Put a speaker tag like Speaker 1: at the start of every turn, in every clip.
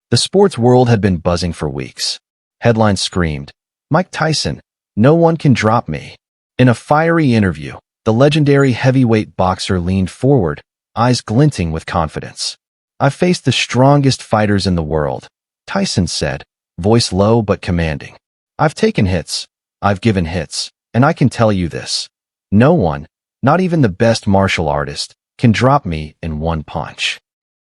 Speaker 1: The sports world had been buzzing for weeks. Headlines screamed, "Mike Tyson, no one can drop me." In a fiery interview, the legendary heavyweight boxer leaned forward, eyes glinting with confidence. "I've faced the strongest fighters in the world," Tyson said, voice low but commanding. "I've taken hits, I've given hits, and I can tell you this. No one, not even the best martial artist, can drop me in one punch."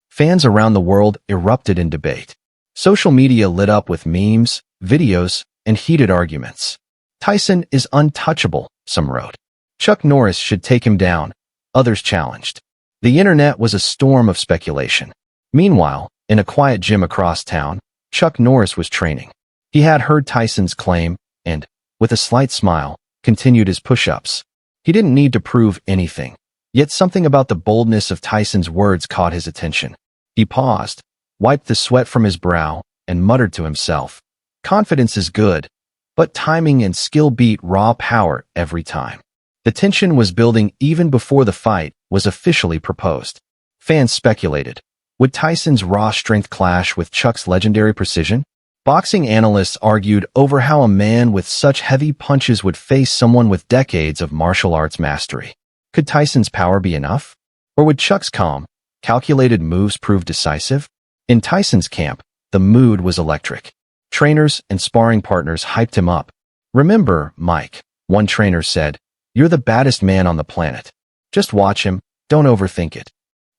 Speaker 1: Fans around the world erupted in debate. Social media lit up with memes, videos, and heated arguments. "Tyson is untouchable," some wrote. "Chuck Norris should take him down," others challenged. The internet was a storm of speculation. Meanwhile, in a quiet gym across town, Chuck Norris was training. He had heard Tyson's claim and, with a slight smile, continued his push-ups. He didn't need to prove anything, yet something about the boldness of Tyson's words caught his attention. He paused, wiped the sweat from his brow, and muttered to himself, "Confidence is good, but timing and skill beat raw power every time." The tension was building even before the fight was officially proposed. Fans speculated, would Tyson's raw strength clash with Chuck's legendary precision? Boxing analysts argued over how a man with such heavy punches would face someone with decades of martial arts mastery. Could Tyson's power be enough? Or would Chuck's calm, calculated moves prove decisive? In Tyson's camp, the mood was electric. Trainers and sparring partners hyped him up. "Remember, Mike," one trainer said, "you're the baddest man on the planet. Just watch him, don't overthink it."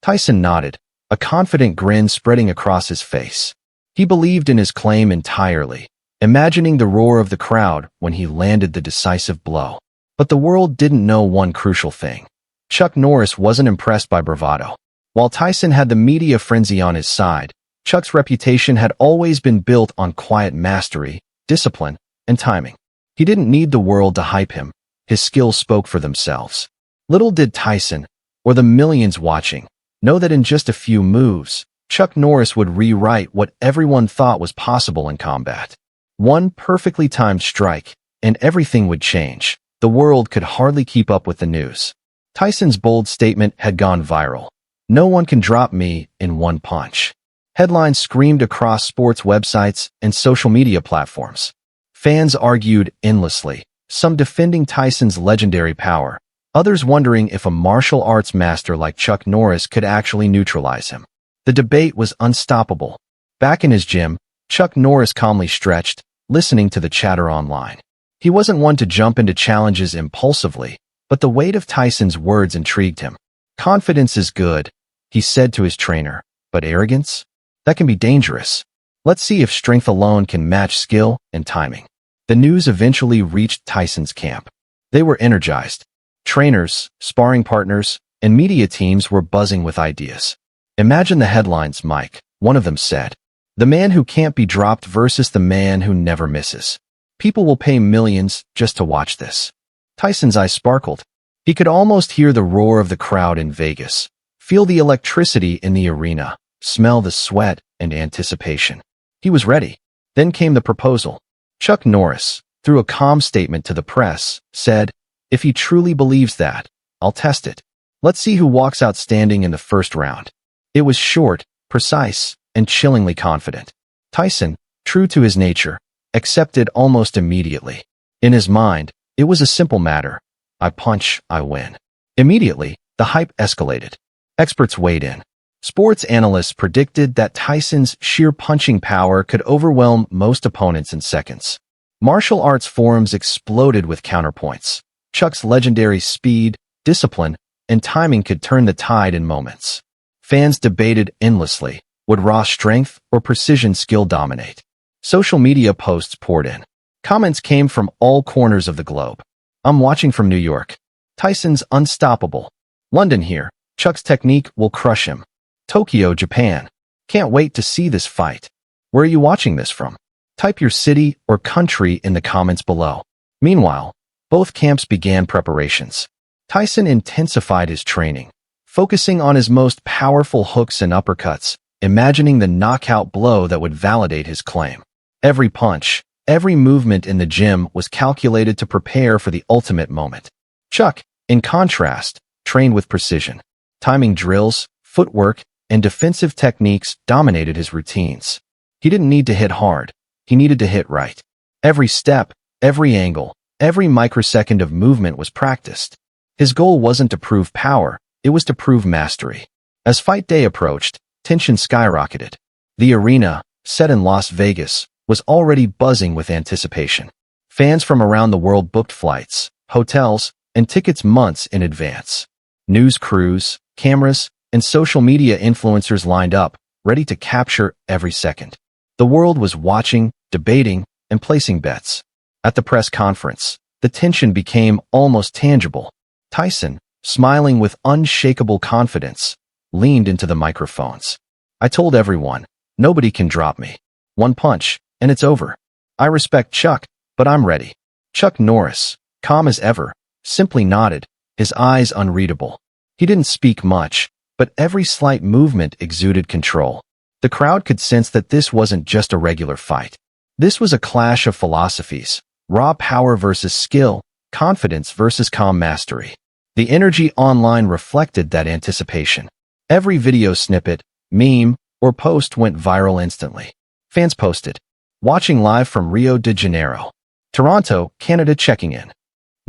Speaker 1: Tyson nodded, a confident grin spreading across his face. He believed in his claim entirely, imagining the roar of the crowd when he landed the decisive blow. But the world didn't know one crucial thing. Chuck Norris wasn't impressed by bravado. While Tyson had the media frenzy on his side, Chuck's reputation had always been built on quiet mastery, discipline, and timing. He didn't need the world to hype him. His skills spoke for themselves. Little did Tyson, or the millions watching, know that in just a few moves, Chuck Norris would rewrite what everyone thought was possible in combat. One perfectly timed strike, and everything would change. The world could hardly keep up with the news. Tyson's bold statement had gone viral. "No one can drop me in one punch." Headlines screamed across sports websites and social media platforms. Fans argued endlessly, some defending Tyson's legendary power, others wondering if a martial arts master like Chuck Norris could actually neutralize him. The debate was unstoppable. Back in his gym, Chuck Norris calmly stretched, listening to the chatter online. He wasn't one to jump into challenges impulsively, but the weight of Tyson's words intrigued him. "Confidence is good," he said to his trainer, "but arrogance? That can be dangerous. Let's see if strength alone can match skill and timing." The news eventually reached Tyson's camp. They were energized. Trainers, sparring partners, and media teams were buzzing with ideas. "Imagine the headlines, Mike," one of them said. "The man who can't be dropped versus the man who never misses. People will pay millions just to watch this." Tyson's eyes sparkled. He could almost hear the roar of the crowd in Vegas, feel the electricity in the arena, smell the sweat and anticipation. He was ready. Then came the proposal. Chuck Norris, through a calm statement to the press, said, "If he truly believes that, I'll test it. Let's see who walks out standing in the first round." It was short, precise, and chillingly confident. Tyson, true to his nature, accepted almost immediately. In his mind, it was a simple matter. I punch, I win. Immediately, the hype escalated. Experts weighed in. Sports analysts predicted that Tyson's sheer punching power could overwhelm most opponents in seconds. Martial arts forums exploded with counterpoints. Chuck's legendary speed, discipline, and timing could turn the tide in moments. Fans debated endlessly, would raw strength or precision skill dominate? Social media posts poured in. Comments came from all corners of the globe. "I'm watching from New York. Tyson's unstoppable. London here. Chuck's technique will crush him. Tokyo, Japan. Can't wait to see this fight. Where are you watching this from?" Type your city or country in the comments below. Meanwhile, both camps began preparations. Tyson intensified his training, focusing on his most powerful hooks and uppercuts, imagining the knockout blow that would validate his claim. Every punch, every movement in the gym was calculated to prepare for the ultimate moment. Chuck, in contrast, trained with precision. Timing drills, footwork, and defensive techniques dominated his routines. He didn't need to hit hard. He needed to hit right. Every step, every angle, every microsecond of movement was practiced. His goal wasn't to prove power, it was to prove mastery. As fight day approached, tension skyrocketed. The arena, set in Las Vegas, was already buzzing with anticipation. Fans from around the world booked flights, hotels, and tickets months in advance. News crews, cameras, and social media influencers lined up, ready to capture every second. The world was watching, debating, and placing bets. At the press conference, the tension became almost tangible. Tyson, smiling with unshakable confidence, leaned into the microphones. "I told everyone, nobody can drop me. One punch, and it's over. I respect Chuck, but I'm ready." Chuck Norris, calm as ever, simply nodded, his eyes unreadable. He didn't speak much, but every slight movement exuded control. The crowd could sense that this wasn't just a regular fight. This was a clash of philosophies, raw power versus skill, confidence versus calm mastery. The energy online reflected that anticipation. Every video snippet, meme, or post went viral instantly. Fans posted, "Watching live from Rio de Janeiro. Toronto, Canada checking in.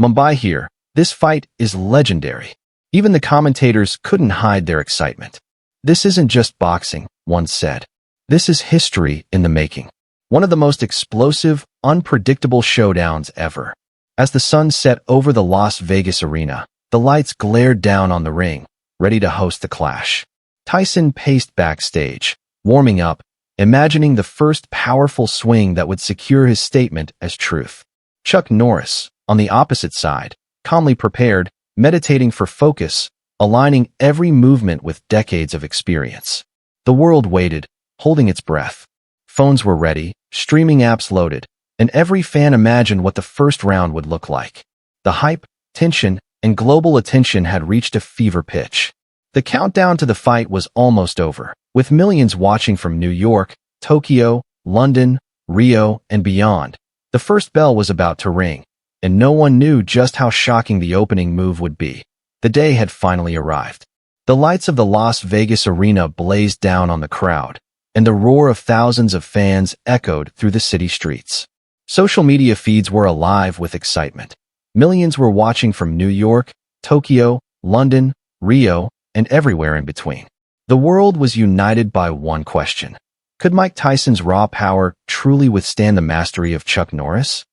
Speaker 1: Mumbai here. This fight is legendary." Even the commentators couldn't hide their excitement. "This isn't just boxing," one said. "This is history in the making. One of the most explosive, unpredictable showdowns ever." As the sun set over the Las Vegas arena, the lights glared down on the ring, ready to host the clash. Tyson paced backstage, warming up, imagining the first powerful swing that would secure his statement as truth. Chuck Norris, on the opposite side, calmly prepared, meditating for focus, aligning every movement with decades of experience. The world waited, holding its breath. Phones were ready, streaming apps loaded, and every fan imagined what the first round would look like. The hype, tension, and global attention had reached a fever pitch. The countdown to the fight was almost over, with millions watching from New York, Tokyo, London, Rio, and beyond. The first bell was about to ring, and no one knew just how shocking the opening move would be. The day had finally arrived. The lights of the Las Vegas arena blazed down on the crowd, and the roar of thousands of fans echoed through the city streets. Social media feeds were alive with excitement. Millions were watching from New York, Tokyo, London, Rio, and everywhere in between. The world was united by one question. Could Mike Tyson's raw power truly withstand the mastery of Chuck Norris?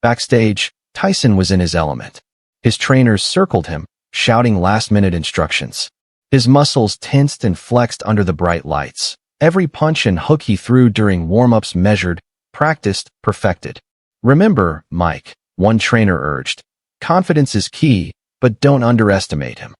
Speaker 1: Backstage, Tyson was in his element. His trainers circled him, shouting last-minute instructions. His muscles tensed and flexed under the bright lights. Every punch and hook he threw during warm-ups measured, practiced, perfected. "Remember, Mike," one trainer urged, "confidence is key, but don't underestimate him."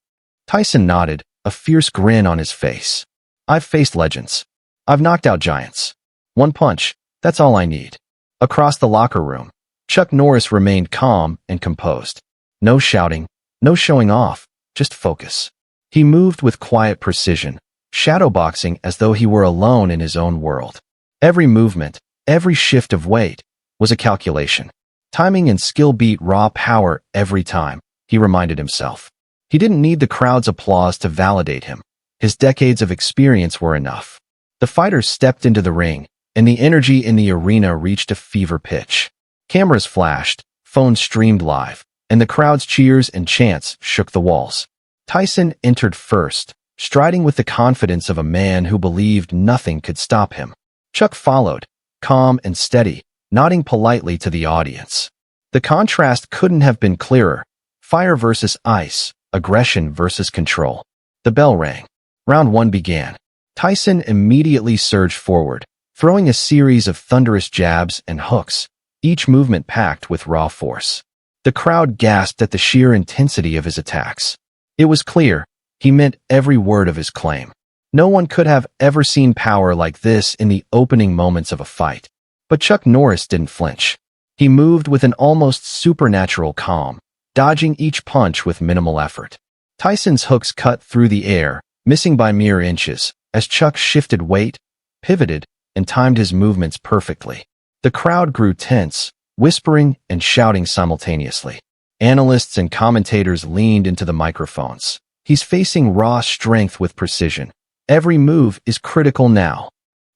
Speaker 1: Tyson nodded, a fierce grin on his face. "I've faced legends. I've knocked out giants. One punch, that's all I need." Across the locker room, Chuck Norris remained calm and composed. No shouting, no showing off, just focus. He moved with quiet precision, shadowboxing as though he were alone in his own world. Every movement, every shift of weight, was a calculation. Timing and skill beat raw power every time, he reminded himself. He didn't need the crowd's applause to validate him. His decades of experience were enough. The fighters stepped into the ring, and the energy in the arena reached a fever pitch. Cameras flashed, phones streamed live, and the crowd's cheers and chants shook the walls. Tyson entered first, striding with the confidence of a man who believed nothing could stop him. Chuck followed, calm and steady, nodding politely to the audience. The contrast couldn't have been clearer. Fire versus ice, aggression versus control. The bell rang. Round one began. Tyson immediately surged forward, throwing a series of thunderous jabs and hooks, each movement packed with raw force. The crowd gasped at the sheer intensity of his attacks. It was clear, he meant every word of his claim. No one could have ever seen power like this in the opening moments of a fight. But Chuck Norris didn't flinch. He moved with an almost supernatural calm, dodging each punch with minimal effort. Tyson's hooks cut through the air, missing by mere inches, as Chuck shifted weight, pivoted, and timed his movements perfectly. The crowd grew tense, whispering and shouting simultaneously. Analysts and commentators leaned into the microphones. "He's facing raw strength with precision. Every move is critical now."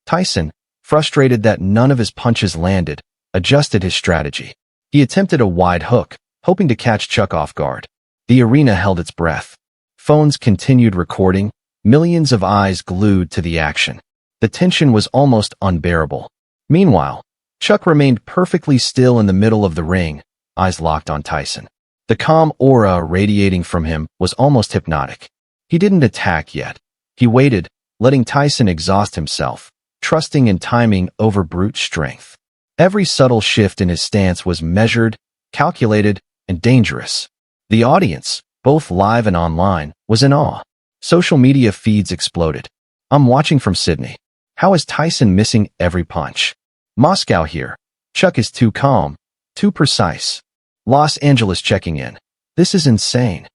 Speaker 1: Tyson, Frustrated that none of his punches landed, adjusted his strategy. He attempted a wide hook, hoping to catch Chuck off guard. The arena held its breath. Phones continued recording, millions of eyes glued to the action. The tension was almost unbearable. Meanwhile, Chuck remained perfectly still in the middle of the ring, eyes locked on Tyson. The calm aura radiating from him was almost hypnotic. He didn't attack yet. He waited, letting Tyson exhaust himself, trusting in timing over brute strength. Every subtle shift in his stance was measured, calculated, and dangerous. The audience, both live and online, was in awe. Social media feeds exploded. "I'm watching from Sydney. How is Tyson missing every punch? Moscow here. Chuck is too calm, too precise. Los Angeles checking in. This is insane."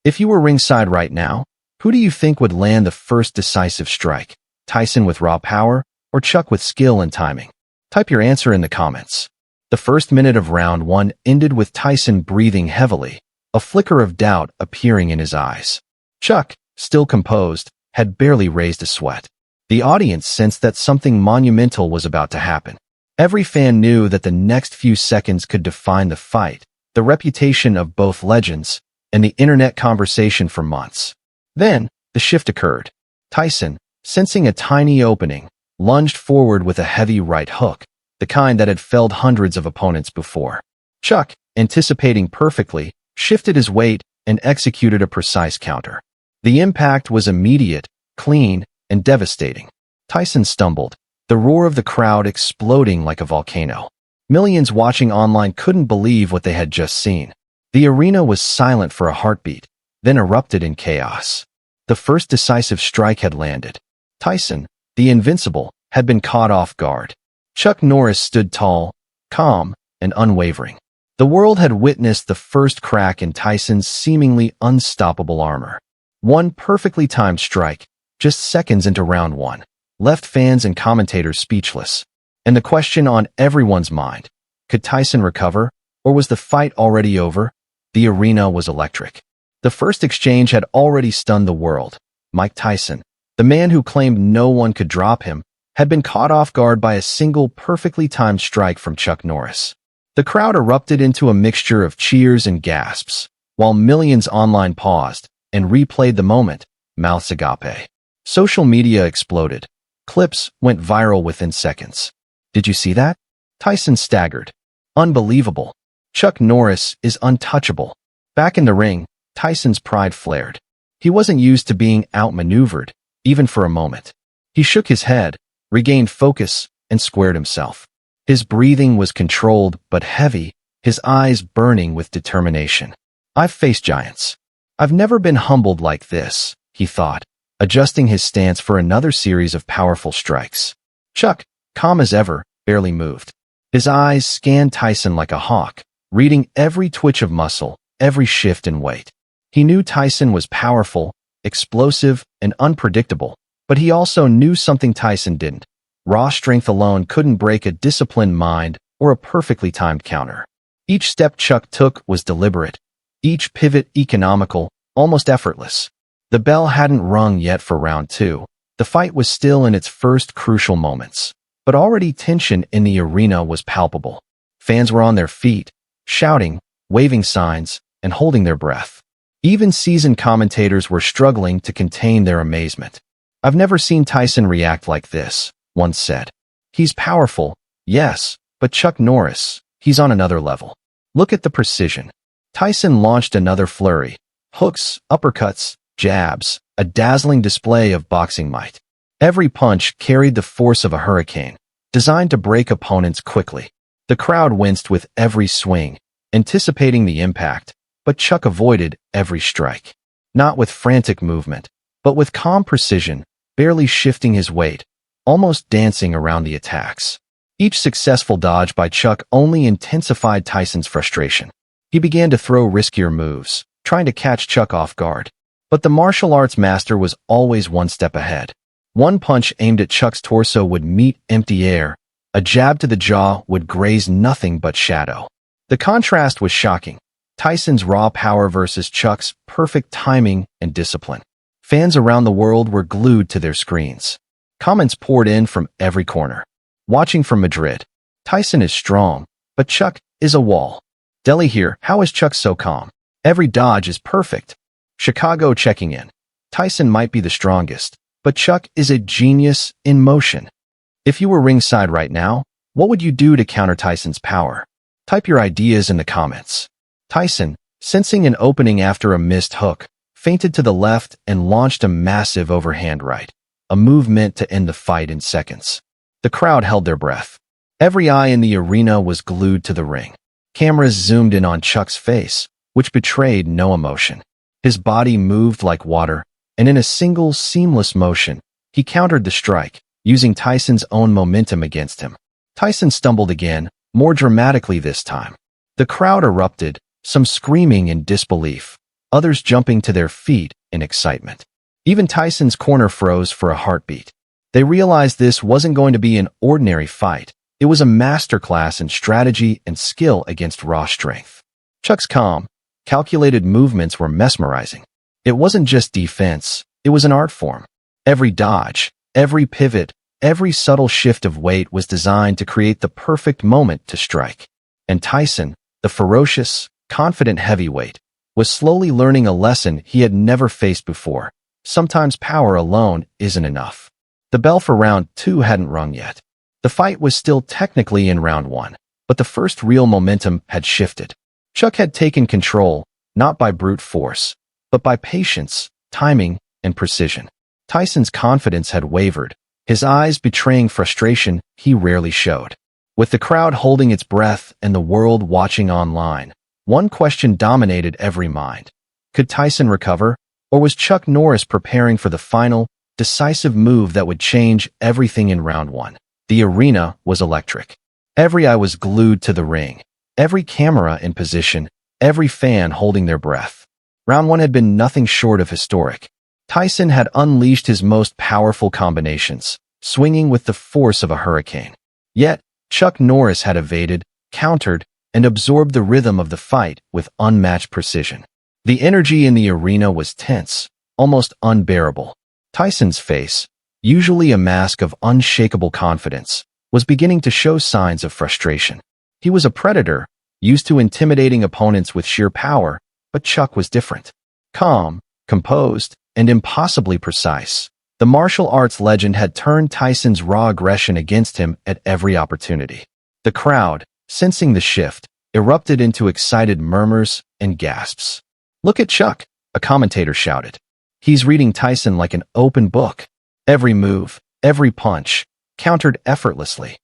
Speaker 1: If you were ringside right now, who do you think would land the first decisive strike? Tyson with raw power, or Chuck with skill and timing? Type your answer in the comments. The first minute of round 1 ended with Tyson breathing heavily, a flicker of doubt appearing in his eyes. Chuck, still composed, had barely raised a sweat. The audience sensed that something monumental was about to happen. Every fan knew that the next few seconds could define the fight, the reputation of both legends, and the internet conversation for months. Then, the shift occurred. Tyson, sensing a tiny opening, lunged forward with a heavy right hook, the kind that had felled hundreds of opponents before. Chuck, anticipating perfectly, shifted his weight and executed a precise counter. The impact was immediate, clean, and devastating. Tyson stumbled, the roar of the crowd exploding like a volcano. Millions watching online couldn't believe what they had just seen. The arena was silent for a heartbeat, then erupted in chaos. The first decisive strike had landed. Tyson, the invincible, had been caught off guard. Chuck Norris stood tall, calm, and unwavering. The world had witnessed the first crack in Tyson's seemingly unstoppable armor. One perfectly timed strike, just seconds into round 1, left fans and commentators speechless. And the question on everyone's mind, could Tyson recover, or was the fight already over? The arena was electric. The first exchange had already stunned the world. Mike Tyson, the man who claimed no one could drop him, had been caught off guard by a single perfectly timed strike from Chuck Norris. The crowd erupted into a mixture of cheers and gasps, while millions online paused and replayed the moment, mouths agape. Social media exploded. Clips went viral within seconds. Did you see that? Tyson staggered. Unbelievable. Chuck Norris is untouchable. Back in the ring, Tyson's pride flared. He wasn't used to being outmaneuvered, even for a moment. He shook his head, regained focus, and squared himself. His breathing was controlled but heavy, his eyes burning with determination. "I've faced giants. I've never been humbled like this," he thought, adjusting his stance for another series of powerful strikes. Chuck, calm as ever, barely moved. His eyes scanned Tyson like a hawk, reading every twitch of muscle, every shift in weight. He knew Tyson was powerful, explosive, and unpredictable, but he also knew something Tyson didn't. Raw strength alone couldn't break a disciplined mind or a perfectly timed counter. Each step Chuck took was deliberate, each pivot economical, almost effortless. The bell hadn't rung yet for round 2. The fight was still in its first crucial moments, but already tension in the arena was palpable. Fans were on their feet, shouting, waving signs, and holding their breath. Even seasoned commentators were struggling to contain their amazement. "I've never seen Tyson react like this," one said. "He's powerful, yes, but Chuck Norris, he's on another level. Look at the precision." Tyson launched another flurry. Hooks, uppercuts, jabs, a dazzling display of boxing might. Every punch carried the force of a hurricane, designed to break opponents quickly. The crowd winced with every swing, anticipating the impact, but Chuck avoided every strike. Not with frantic movement, but with calm precision, barely shifting his weight, almost dancing around the attacks. Each successful dodge by Chuck only intensified Tyson's frustration. He began to throw riskier moves, trying to catch Chuck off guard. But the martial arts master was always one step ahead. One punch aimed at Chuck's torso would meet empty air. A jab to the jaw would graze nothing but shadow. The contrast was shocking. Tyson's raw power versus Chuck's perfect timing and discipline. Fans around the world were glued to their screens. Comments poured in from every corner. Watching from Madrid. Tyson is strong, but Chuck is a wall. Delhi here. How is Chuck so calm? Every dodge is perfect. Chicago checking in. Tyson might be the strongest, but Chuck is a genius in motion. If you were ringside right now, what would you do to counter Tyson's power? Type your ideas in the comments. Tyson, sensing an opening after a missed hook, feinted to the left and launched a massive overhand right, a move meant to end the fight in seconds. The crowd held their breath. Every eye in the arena was glued to the ring. Cameras zoomed in on Chuck's face, which betrayed no emotion. His body moved like water, and in a single, seamless motion, he countered the strike, using Tyson's own momentum against him. Tyson stumbled again, more dramatically this time. The crowd erupted, some screaming in disbelief, others jumping to their feet in excitement. Even Tyson's corner froze for a heartbeat. They realized this wasn't going to be an ordinary fight. It was a masterclass in strategy and skill against raw strength. Chuck's calm, calculated movements were mesmerizing. It wasn't just defense, it was an art form. Every dodge, every pivot, every subtle shift of weight was designed to create the perfect moment to strike. And Tyson, the ferocious, confident heavyweight, was slowly learning a lesson he had never faced before. Sometimes power alone isn't enough. The bell for round 2 hadn't rung yet. The fight was still technically in round 1, but the first real momentum had shifted. Chuck had taken control, not by brute force, but by patience, timing, and precision. Tyson's confidence had wavered, his eyes betraying frustration he rarely showed. With the crowd holding its breath and the world watching online, one question dominated every mind. Could Tyson recover, or was Chuck Norris preparing for the final, decisive move that would change everything in round 1? The arena was electric. Every eye was glued to the ring, every camera in position, every fan holding their breath. Round 1 had been nothing short of historic. Tyson had unleashed his most powerful combinations, swinging with the force of a hurricane. Yet, Chuck Norris had evaded, countered, and absorbed the rhythm of the fight with unmatched precision. The energy in the arena was tense, almost unbearable. Tyson's face, usually a mask of unshakable confidence, was beginning to show signs of frustration. He was a predator, used to intimidating opponents with sheer power, but Chuck was different. Calm, composed, and impossibly precise. The martial arts legend had turned Tyson's raw aggression against him at every opportunity. The crowd, sensing the shift, erupted into excited murmurs and gasps. "Look at Chuck," a commentator shouted. "He's reading Tyson like an open book. Every move, every punch, countered effortlessly."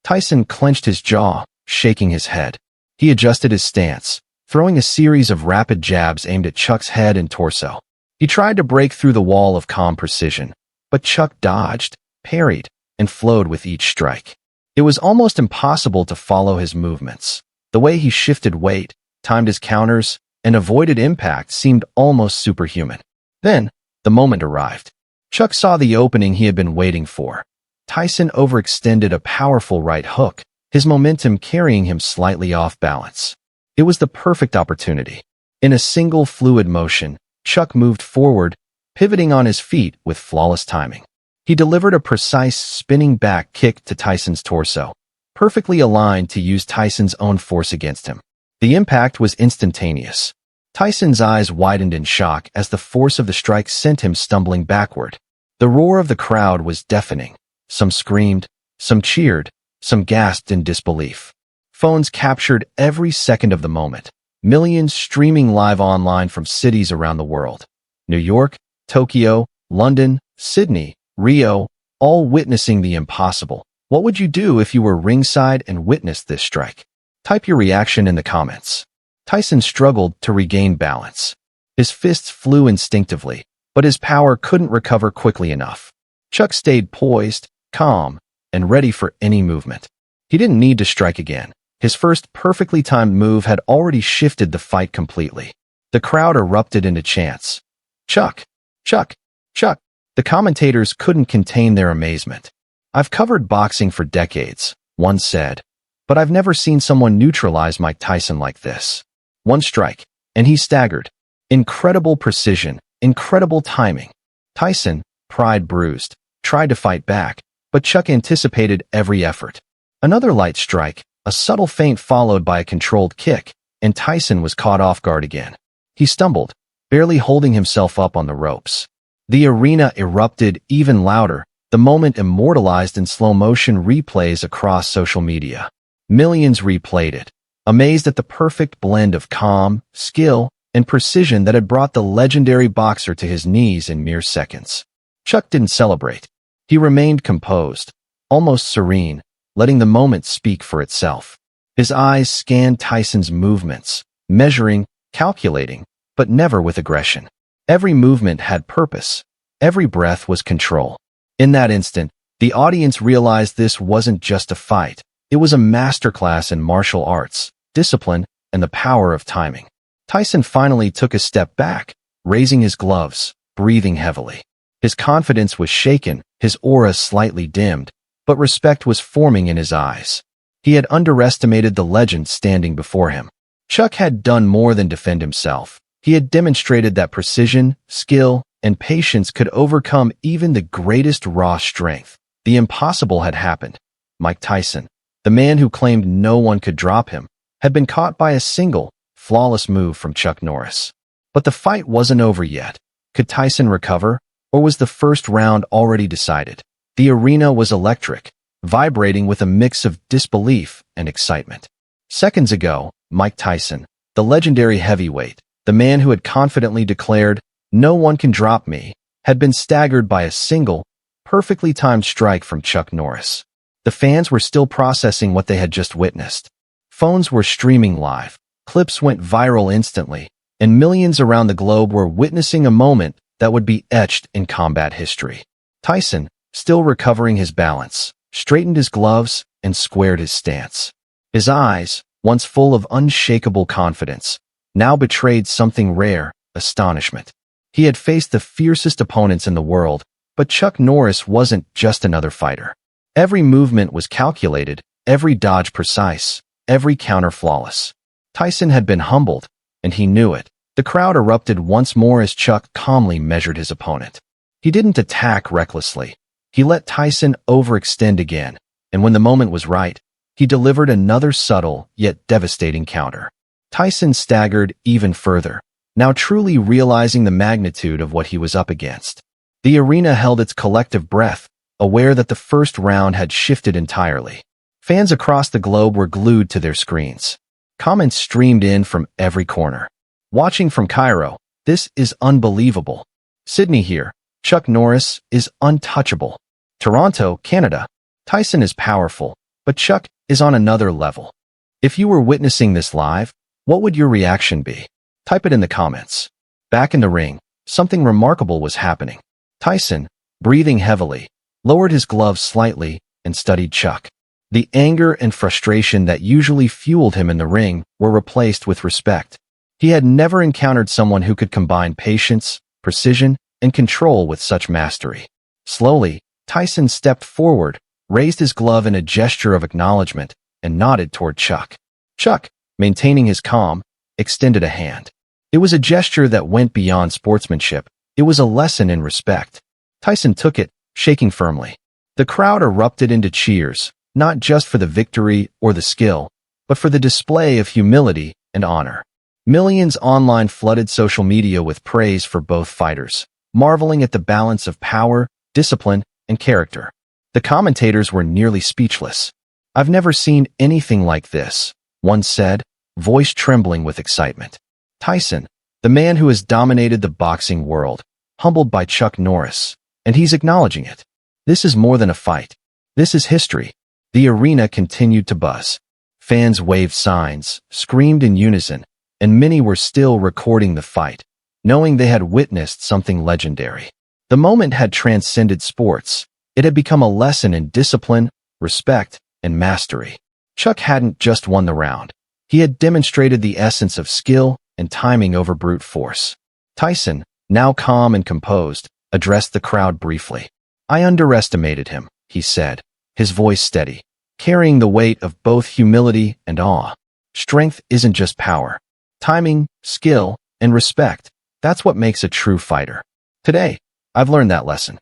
Speaker 1: Tyson clenched his jaw, shaking his head. He adjusted his stance, throwing a series of rapid jabs aimed at Chuck's head and torso. He tried to break through the wall of calm precision, but Chuck dodged, parried, and flowed with each strike. It was almost impossible to follow his movements. The way he shifted weight, timed his counters, and avoided impact seemed almost superhuman. Then, the moment arrived. Chuck saw the opening he had been waiting for. Tyson overextended a powerful right hook, his momentum carrying him slightly off balance. It was the perfect opportunity. In a single fluid motion, Chuck moved forward, pivoting on his feet with flawless timing. He delivered a precise spinning back kick to Tyson's torso, perfectly aligned to use Tyson's own force against him. The impact was instantaneous. Tyson's eyes widened in shock as the force of the strike sent him stumbling backward. The roar of the crowd was deafening. Some screamed, some cheered, some gasped in disbelief. Phones captured every second of the moment, millions streaming live online from cities around the world. New York, Tokyo, London, Sydney, Rio, all witnessing the impossible. What would you do if you were ringside and witnessed this strike? Type your reaction in the comments. Tyson struggled to regain balance. His fists flew instinctively, but his power couldn't recover quickly enough. Chuck stayed poised, calm, and ready for any movement. He didn't need to strike again. His first perfectly timed move had already shifted the fight completely. The crowd erupted into chants. "Chuck! Chuck! Chuck!" The commentators couldn't contain their amazement. "I've covered boxing for decades," one said, "but I've never seen someone neutralize Mike Tyson like this. One strike, and he staggered. Incredible precision, incredible timing." Tyson, pride bruised, tried to fight back, but Chuck anticipated every effort. Another light strike, a subtle feint followed by a controlled kick, and Tyson was caught off guard again. He stumbled, barely holding himself up on the ropes. The arena erupted even louder, the moment immortalized in slow-motion replays across social media. Millions replayed it, amazed at the perfect blend of calm, skill, and precision that had brought the legendary boxer to his knees in mere seconds. Chuck didn't celebrate. He remained composed, almost serene, letting the moment speak for itself. His eyes scanned Tyson's movements, measuring, calculating, but never with aggression. Every movement had purpose. Every breath was control. In that instant, the audience realized this wasn't just a fight. It was a masterclass in martial arts, discipline, and the power of timing. Tyson finally took a step back, raising his gloves, breathing heavily. His confidence was shaken, his aura slightly dimmed, but respect was forming in his eyes. He had underestimated the legend standing before him. Chuck had done more than defend himself. He had demonstrated that precision, skill, and patience could overcome even the greatest raw strength. The impossible had happened. Mike Tyson, the man who claimed no one could drop him, had been caught by a single, flawless move from Chuck Norris. But the fight wasn't over yet. Could Tyson recover, or was the first round already decided? The arena was electric, vibrating with a mix of disbelief and excitement. Seconds ago, Mike Tyson, the legendary heavyweight, the man who had confidently declared, "No one can drop me," had been staggered by a single, perfectly timed strike from Chuck Norris. The fans were still processing what they had just witnessed. Phones were streaming live, clips went viral instantly, and millions around the globe were witnessing a moment that would be etched in combat history. Tyson, still recovering his balance, straightened his gloves and squared his stance. His eyes, once full of unshakable confidence, now betrayed something rare, astonishment. He had faced the fiercest opponents in the world, but Chuck Norris wasn't just another fighter. Every movement was calculated, every dodge precise, every counter flawless. Tyson had been humbled, and he knew it. The crowd erupted once more as Chuck calmly measured his opponent. He didn't attack recklessly. He let Tyson overextend again, and when the moment was right, he delivered another subtle yet devastating counter. Tyson staggered even further, now truly realizing the magnitude of what he was up against. The arena held its collective breath, aware that the first round had shifted entirely. Fans across the globe were glued to their screens. Comments streamed in from every corner. Watching from Cairo, "This is unbelievable." Sydney here, "Chuck Norris is untouchable." Toronto, Canada, "Tyson is powerful, but Chuck is on another level." If you were witnessing this live, what would your reaction be? Type it in the comments. Back in the ring, something remarkable was happening. Tyson, breathing heavily, lowered his gloves slightly and studied Chuck. The anger and frustration that usually fueled him in the ring were replaced with respect. He had never encountered someone who could combine patience, precision, and control with such mastery. Slowly, Tyson stepped forward, raised his glove in a gesture of acknowledgement, and nodded toward Chuck. Chuck, maintaining his calm, extended a hand. It was a gesture that went beyond sportsmanship. It was a lesson in respect. Tyson took it, shaking firmly. The crowd erupted into cheers, not just for the victory or the skill, but for the display of humility and honor. Millions online flooded social media with praise for both fighters, marveling at the balance of power, discipline, and character. The commentators were nearly speechless. "I've never seen anything like this," one said, voice trembling with excitement. Tyson, the man who has dominated the boxing world, humbled by Chuck Norris, and he's acknowledging it. This is more than a fight. This is history. The arena continued to buzz. Fans waved signs, screamed in unison, and many were still recording the fight, knowing they had witnessed something legendary. The moment had transcended sports. It had become a lesson in discipline, respect, and mastery. Chuck hadn't just won the round. He had demonstrated the essence of skill and timing over brute force. Tyson, now calm and composed, addressed the crowd briefly. "I underestimated him," he said, his voice steady, carrying the weight of both humility and awe. Strength isn't just power. Timing, skill, and respect, that's what makes a true fighter. Today, I've learned that lesson.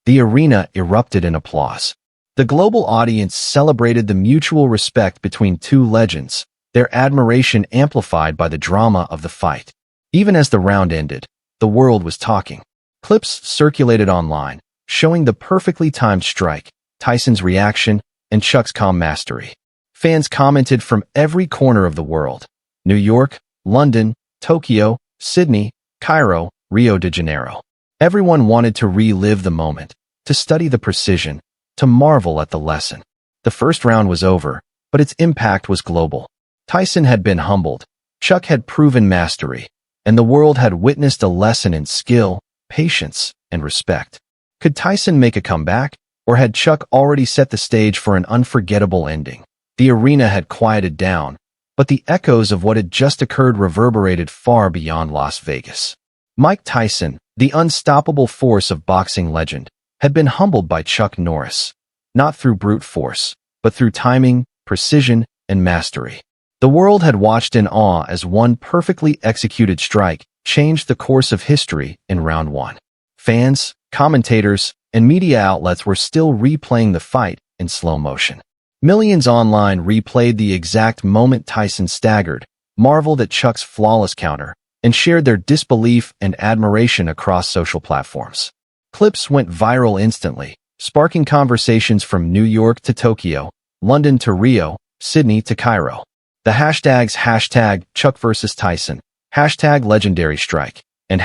Speaker 1: The arena erupted in applause. The global audience celebrated the mutual respect between two legends, their admiration amplified by the drama of the fight. Even as the round ended, the world was talking. Clips circulated online, showing the perfectly timed strike, Tyson's reaction, and Chuck's calm mastery. Fans commented from every corner of the world: New York, London, Tokyo, Sydney, Cairo, Rio de Janeiro. Everyone wanted to relive the moment, to study the precision, to marvel at the lesson. The first round was over, but its impact was global. Tyson had been humbled, Chuck had proven mastery, and the world had witnessed a lesson in skill, patience, and respect. Could Tyson make a comeback, or had Chuck already set the stage for an unforgettable ending? The arena had quieted down, but the echoes of what had just occurred reverberated far beyond Las Vegas. Mike Tyson, the unstoppable force of boxing legend, had been humbled by Chuck Norris, not through brute force, but through timing, precision, and mastery. The world had watched in awe as one perfectly executed strike changed the course of history in round one. Fans, commentators, and media outlets were still replaying the fight in slow motion. Millions online replayed the exact moment Tyson staggered, marveled at Chuck's flawless counter, and shared their disbelief and admiration across social platforms. Clips went viral instantly, sparking conversations from New York to Tokyo, London to Rio, Sydney to Cairo. The hashtags #Chuck vs. Tyson, #Legendary Strike, and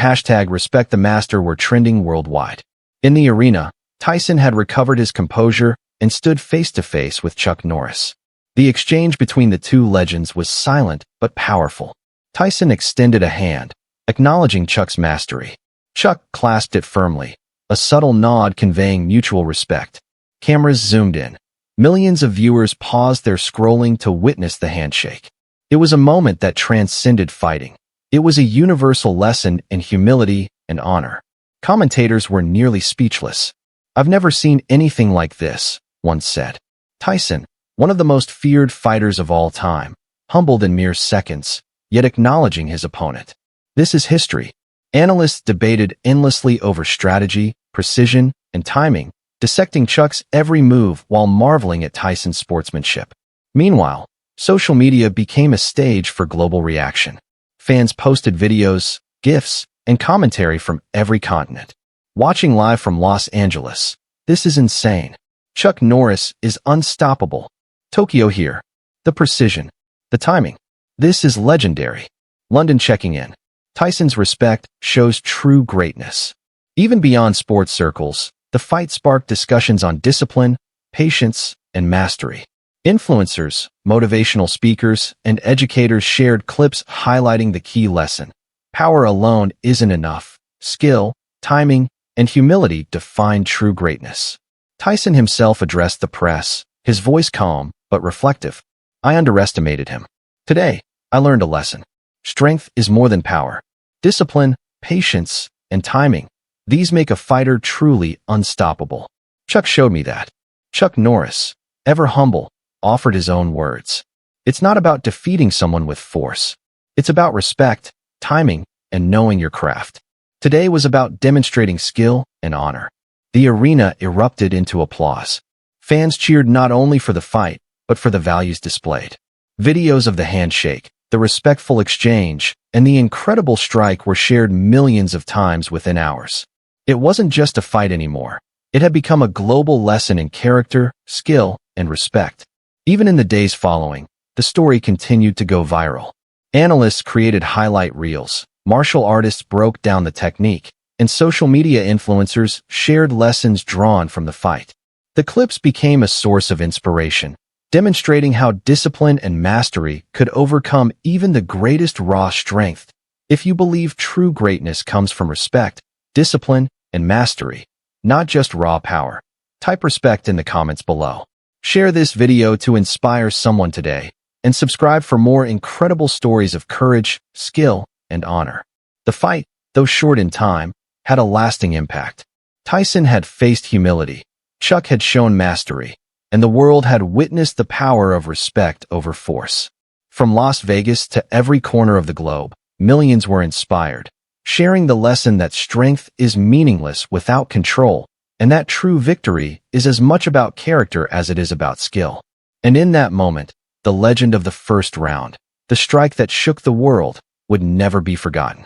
Speaker 1: #Respect the Master were trending worldwide. In the arena, Tyson had recovered his composure and stood face-to-face with Chuck Norris. The exchange between the two legends was silent but powerful. Tyson extended a hand, acknowledging Chuck's mastery. Chuck clasped it firmly, a subtle nod conveying mutual respect. Cameras zoomed in. Millions of viewers paused their scrolling to witness the handshake. It was a moment that transcended fighting. It was a universal lesson in humility and honor. Commentators were nearly speechless. "I've never seen anything like this," one said. Tyson, one of the most feared fighters of all time, humbled in mere seconds, yet acknowledging his opponent. This is history. Analysts debated endlessly over strategy, precision, and timing, dissecting Chuck's every move while marveling at Tyson's sportsmanship. Meanwhile, social media became a stage for global reaction. Fans posted videos, GIFs, and commentary from every continent. Watching live from Los Angeles. "This is insane. Chuck Norris is unstoppable." Tokyo here. "The precision. The timing. This is legendary." London checking in. "Tyson's respect shows true greatness." Even beyond sports circles, the fight sparked discussions on discipline, patience, and mastery. Influencers, motivational speakers, and educators shared clips highlighting the key lesson. Power alone isn't enough. Skill, timing, and humility define true greatness. Tyson himself addressed the press, his voice calm but reflective. "I underestimated him. Today, I learned a lesson. Strength is more than power. Discipline, patience, and timing. These make a fighter truly unstoppable. Chuck showed me that." Chuck Norris, ever humble, offered his own words. "It's not about defeating someone with force. It's about respect, timing, and knowing your craft." Today was about demonstrating skill and honor. The arena erupted into applause. Fans cheered not only for the fight, but for the values displayed. Videos of the handshake, the respectful exchange, and the incredible strike were shared millions of times within hours. It wasn't just a fight anymore. It had become a global lesson in character, skill, and respect. Even in the days following, the story continued to go viral. Analysts created highlight reels, martial artists broke down the technique, and social media influencers shared lessons drawn from the fight. The clips became a source of inspiration, demonstrating how discipline and mastery could overcome even the greatest raw strength. If you believe true greatness comes from respect, discipline, and mastery, not just raw power, type respect in the comments below. Share this video to inspire someone today, and subscribe for more incredible stories of courage, skill, and honor. The fight, though short in time, had a lasting impact. Tyson had faced humility, Chuck had shown mastery, and the world had witnessed the power of respect over force. From Las Vegas to every corner of the globe, millions were inspired, sharing the lesson that strength is meaningless without control, And that true victory is as much about character as it is about skill. And in that moment, the legend of the first round, the strike that shook the world, would never be forgotten.